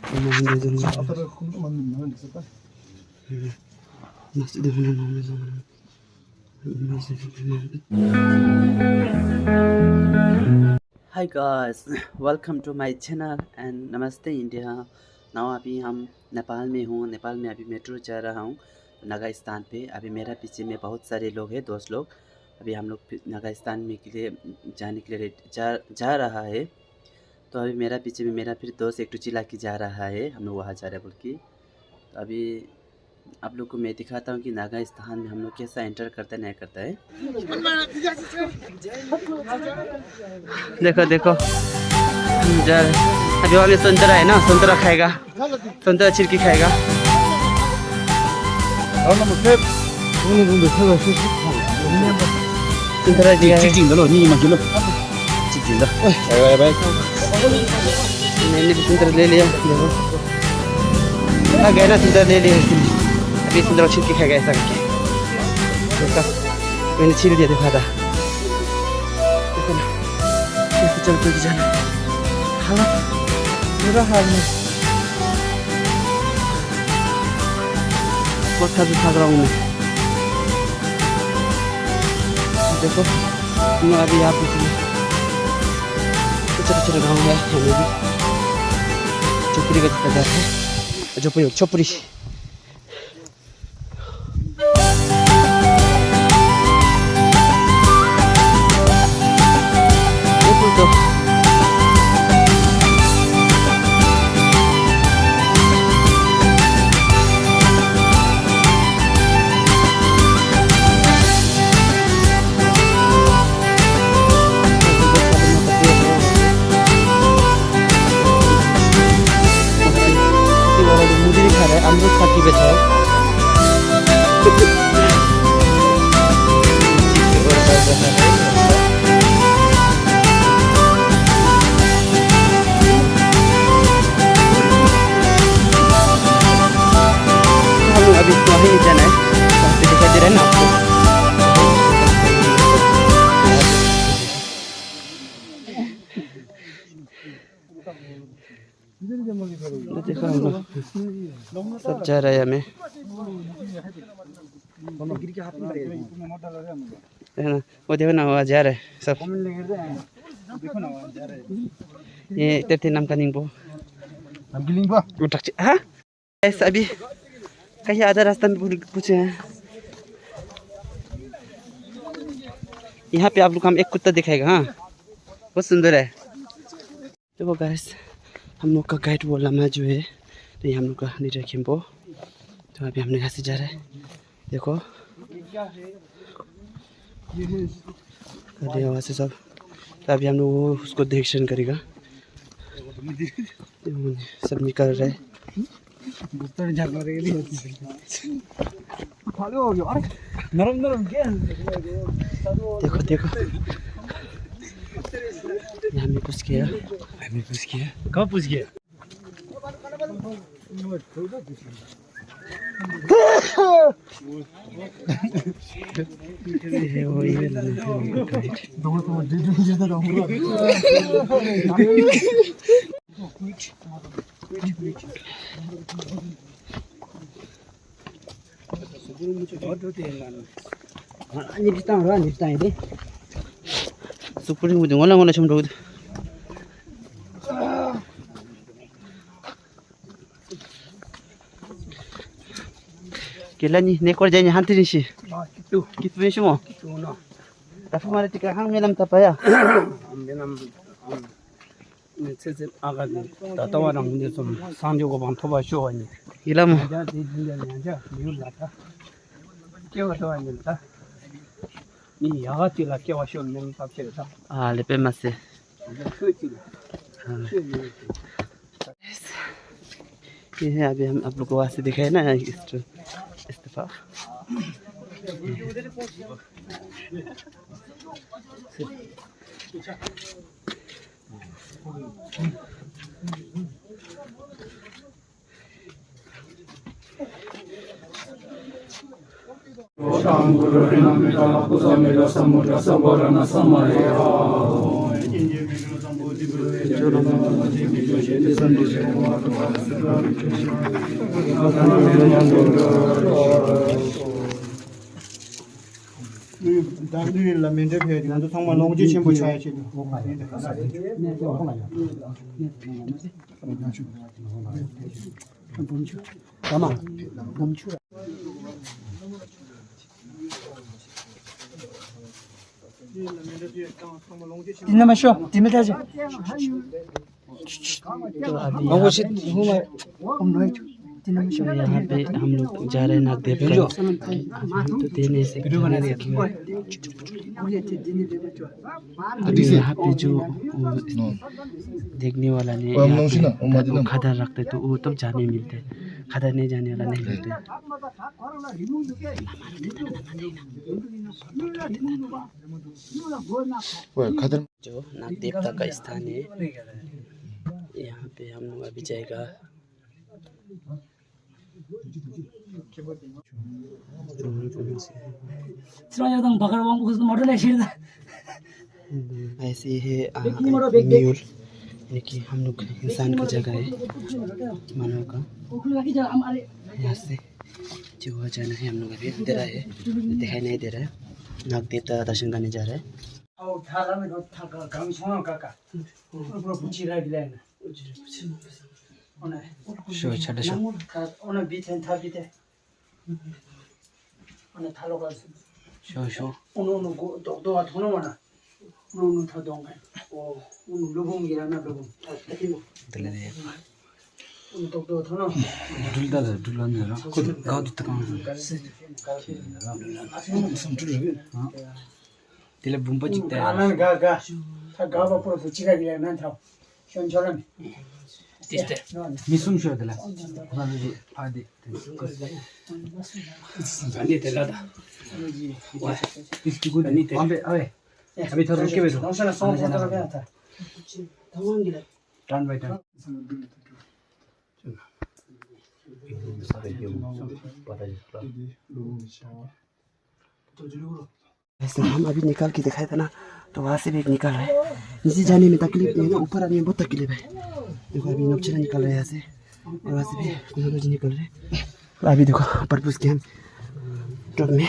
Hi guys, welcome to my channel and नमस्ते India. Now अभी हम नेपाल में हूँ। नेपाल में अभी मेट्रो जा रहा हूँ नागा स्थान पे। अभी मेरा पीछे में बहुत सारे लोग हैं, दोस्त लोग। अभी हम लोग नागा स्थान में के लिए जाने के लिए जा रहा है। तो अभी मेरा पीछे में मेरा फिर दोस्त एक चिल्ला के जा रहा है, हम लोग वहाँ जा रहे बोल के। तो अभी आप लोग को मैं दिखाता हूँ कि नागा स्थान में हम लोग कैसा एंटर करता है नहीं करता है। देखो देखो जा रहे। अभी वहाँ में संतरा है ना, संतरा खाएगा, संतरा छिड़की खाएगा। संतरा मैंने भी संतरा ले लिया। देखो आ गया ना, संतरा ले लिया। अभी संतरा छिड़की खाएगा ऐसा करके। देखा मैंने छील दिया, देखा था। चल चल जाना। हाँ पूरा हाल में बहुत थक रहा हूँ मैं। देखो मैं अभी यहाँ पे छोटा छोटा गाँव है, हमें भी झोपड़ी का जगह है, झोपड़ी झोपड़ी। अमरूद खाती बैठा है। हम अभी तो वहीं जाना है, दिखाई दे रहा है ना आपको। देखो हम लोग सब जा रहे हैं हमें, है ना। वो देखो ना वहाँ जा रहे हैं सब। ये तेरे नाम का निंबो हाँ ऐसा। अभी कहीं आधा रास्ता में पूछे हैं। यहाँ पे आप लोग हम एक कुत्ता दिखाएगा। हाँ बहुत सुंदर है। देखो गाइस, हम लोग का गाइड वो लम्हा जो है, तो ये हम लोग का नीचे खिम्बो। तो अभी हमने यहाँ से जा रहे हैं। देखो वहाँ से सब। तो अभी हम लोग वो उसको दर्शन करेगा। सब निकल रहे हैं। देखो देखो हमें पूछ किया, कब पूछ किया। सुपुरी मुझे ngola ngola chum dog kila ni nekor janya hanti ni si kitu ni semua tapi mari tika hang melam tapaya melam netse aga tatawa nang ni som sangjo go bang thoba sho ani ilam ja de dinja nya miu la ta kyo to ani ta ni yaga tila kyo sho men tap che ta ah le pe masse ये है। अभी हम आप लोग को वहाँ से दिखाए ना इस्तीफा। दादी लमेंटे पे दिखाऊं तो संग लोग जी चेंबो चाहे चे 가만 멈추라 इनमें शो दिने ताजे नंगोशी हुमा हमलोग यहाँ पे हम लोग जा रहे हैं नागदेव का तो देने से यहाँ पे जो देखने वाला ने खदर रखते तो वो तब जाने मिलते खदर नहीं जाने वाला नहीं मिलते जो नागदेवता का स्थान है यहाँ पे हम लोग अभी जाएगा ऐसे है म्यूल यानी कि हम लोग इंसान का जगह है मानव का यहाँ से जो हो जाना है हम लोग अभी अंधेरा है दिखाई नहीं दे रहा है नागदेवता दर्शन करने जा रहे हैं शो छड़ शो 오늘 밑에 다 밑에 오늘 달로 갈 수. शो 오늘 너가 돈 오나. 오늘 다 동가. 오늘 루봉이라나 루봉. दिल्ली दे 오늘 너 돈. 둘다다 둘란데라 가도 뜨거운 무슨 둘이 딜레 분바 찍대 나는 가. 다 가봐 보러 붙이라 그래 난 다. 현처럼. 미숨 쉬어야 되라 그다음에 파디 아니 될라다 이스티고 안베 아베 아베 더 롭게 베서 당신은 송 보다가 그냥 다. 당황기라. 단 바이 단 ऐसे हम अभी निकाल के दिखाए थे ना तो वहाँ से भी एक निकाल रहा है नीचे जाने में तकलीफ नहीं है ऊपर आने में बहुत तकलीफ है देखो अभी नक्शा निकल रहा है यहाँ से और वहाँ से भी कुछ निकल रहे हैं अभी देखो परपूस के हम ट्रक में